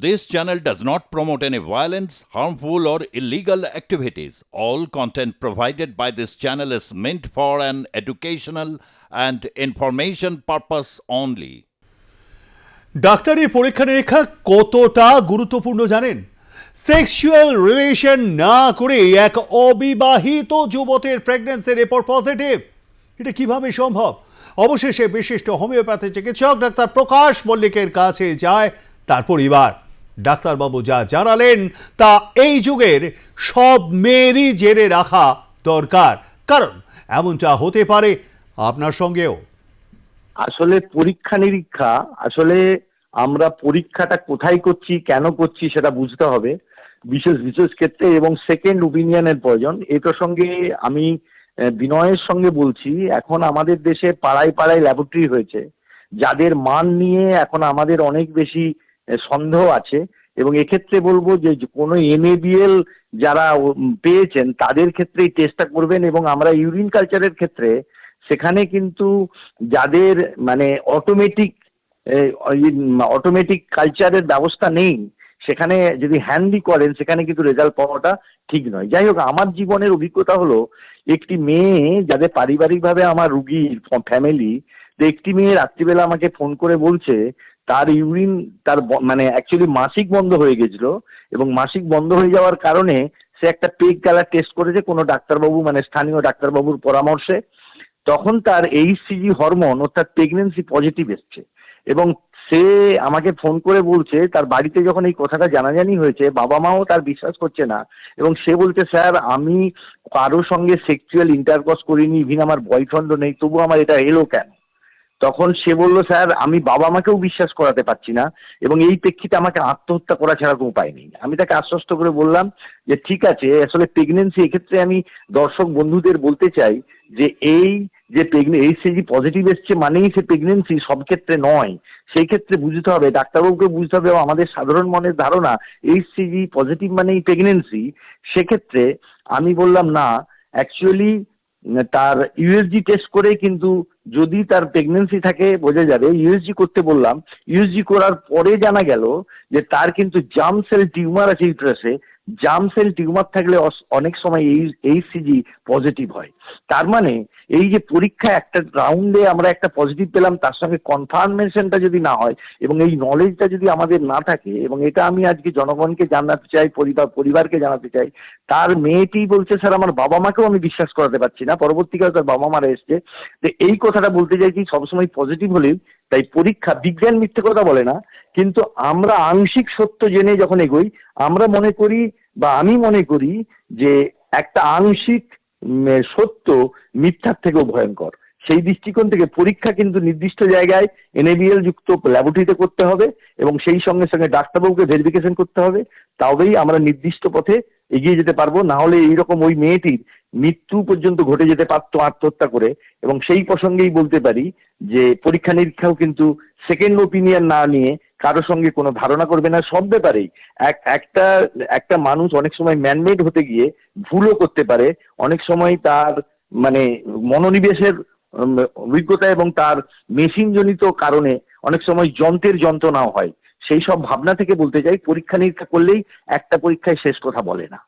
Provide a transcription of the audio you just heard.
This channel does not promote any violence, harmful, or illegal activities. All content provided by this channel is meant for an educational and information purpose only. ডাক্তারি পরীক্ষা নিরীক্ষা কতটা গুরুত্বপূর্ণ জানেন? Sexual relation না করে এক অবিবাহিত যুবতীর প্রেগন্যান্সি রিপোর্ট পজিটিভ, এটা কিভাবে সম্ভব? অবশেষে বিশিষ্ট হোমিওপ্যাথি চিকিৎসক ডাক্তার প্রকাশ মল্লিকের কাছে যায় তার পরিবার। ডাক্তারবাবু যা জানালেন তা এই যুগের সব মেয়েরই জেনে রাখা দরকার, কারণ এমনটা হতে পারে আপনার সঙ্গেও। আসলে পরীক্ষা নিরীক্ষা, আসলে আমরা পরীক্ষাটা কোথায় করছি, কেন করছি সেটা বুঝতে হবে বিশেষ বিশেষ ক্ষেত্রে, এবং সেকেন্ড ওপিনিয়নের প্রয়োজন। এই প্রসঙ্গে আমি বিনয়ের সঙ্গে বলছি, এখন আমাদের দেশে পাড়ায় পাড়ায় ল্যাবরেটরি হয়েছে, যাদের মান নিয়ে এখন আমাদের অনেক বেশি সন্দেহ আছে। এবং এক্ষেত্রে বলবো যে কোনো NABL যারা পেয়েছেন তাদের ক্ষেত্রে এই টেস্টটা করবেন। এবং আমরা ইউরিন কালচারের ক্ষেত্রে সেখানে কিন্তু যাদের মানে অটোমেটিক কালচারের ব্যবস্থা নেই, সেখানে যদি হ্যান্ডলি করেন সেখানে কিন্তু রেজাল্ট পাওয়াটা ঠিক নয়। যাই হোক, আমার জীবনের অভিজ্ঞতা হলো, একটি মেয়ে যাদের পারিবারিকভাবে আমার রুগীর ফ্যামিলি, একটি মেয়ে রাত্রিবেলা আমাকে ফোন করে বলছে তার ইউরিন তার মানে অ্যাকচুয়ালি মাসিক বন্ধ হয়ে গেছিল, এবং মাসিক বন্ধ হয়ে যাওয়ার কারণে সে একটা পেগ গ্যালার টেস্ট করেছে কোনো ডাক্তারবাবু মানে স্থানীয় ডাক্তারবাবুর পরামর্শে। তখন তার HCG হরমোন অর্থাৎ প্রেগনেন্সি পজিটিভ এসছে, এবং সে আমাকে ফোন করে বলছে তার বাড়িতে যখন এই কথাটা জানাজানি হয়েছে বাবা মাও তার বিশ্বাস করছে না, এবং সে বলছে স্যার আমি কারোর সঙ্গে সেক্সুয়াল ইন্টারকোর্স করিনি, ইভিন আমার বয়ফ্রেন্ডও নেই, তবু আমার এটা এলো কেন? তখন সে বলল স্যার আমি বাবা মাকেও বিশ্বাস করাতে পারছি না, এবং এই প্রেক্ষিতে আমাকে আত্মহত্যা করা ছাড়া কোনো উপায় নেই। আমি তাকে আশ্বস্ত করে বললাম যে ঠিক আছে, আসলে প্রেগনেন্সি, এক্ষেত্রে আমি দর্শক বন্ধুদের বলতে চাই যে এই যে HCG পজিটিভ এসছে মানেই সে প্রেগনেন্সি, সব ক্ষেত্রে নয়। সেই ক্ষেত্রে বুঝতে হবে, ডাক্তারবাবুকে বুঝতে হবে, এবং আমাদের সাধারণ মনের ধারণা HCG পজিটিভ মানেই প্রেগনেন্সি। সেক্ষেত্রে আমি বললাম না, অ্যাকচুয়ালি তার USG টেস্ট করে কিন্তু যদি তার প্রেগনেন্সি থাকে বোঝা যাবে। USG করতে বললাম, USG করার পরে জানা গেল যে তার কিন্তু জার্ম সেল টিউমার আছে ইউটেরাসে। জার্ম সেল টিউমার থাকলে অনেক সময় HCG পজিটিভ হয়। তার মানে এই যে পরীক্ষা একটা রাউন্ডে আমরা একটা পজিটিভ পেলাম, তার সঙ্গে কনফার্মেশনটা যদি না হয় এবং এই নলেজটা যদি আমাদের না থাকে, এবং এটা আমি আজকে জনগণকে জানাতে চাই, পরিবারকে জানাতে চাই, তার মেয়েটি বলছে স্যার আমার বাবা মাকেও আমি বিশ্বাস করাতে পারছি না, পরবর্তীকালে তার বাবা মারা এসছে। তো এই কথাটা বলতে চাইছি, সবসময় পজিটিভ হলেই তাই পরীক্ষা, বিজ্ঞান মিথ্যে কথা বলে না, কিন্তু আমরা আংশিক সত্য জেনে যখন এগোই আমরা মনে করি বা আমি মনে করি যে একটা আংশিক সত্য মিথ্যার থেকেও ভয়ঙ্কর। সেই দৃষ্টিকোণ থেকে পরীক্ষা কিন্তু নির্দিষ্ট জায়গায় NABL যুক্ত ল্যাবরেটরিতে করতে হবে, এবং সেই সঙ্গে সঙ্গে ডাক্তারবাবুকে ভেরিফিকেশন করতে হবে, তবেই আমরা নির্দিষ্ট পথে এগিয়ে যেতে পারবো। না হলে এইরকম ওই মেয়েটির মৃত্যু পর্যন্ত ঘটে যেতে পারতো আত্মহত্যা করে। এবং সেই প্রসঙ্গেই বলতে পারি যে পরীক্ষা নিরীক্ষাও কিন্তু সেকেন্ড ওপিনিয়ন না নিয়ে কারো সঙ্গে কোনো ধারণা করবে না সব ব্যাপারেই। একটা মানুষ অনেক সময় ম্যানমেড হতে গিয়ে ভুলও করতে পারে, অনেক সময় তার মানে মনোনিবেশের অভিজ্ঞতা এবং তার মেশিন জনিত কারণে অনেক সময় যন্ত্রের যন্ত্রণাও হয়। সেই সব ভাবনা থেকে বলতে চাই, পরীক্ষা নিরীক্ষা করলেই একটা পরীক্ষায় শেষ কথা বলে না।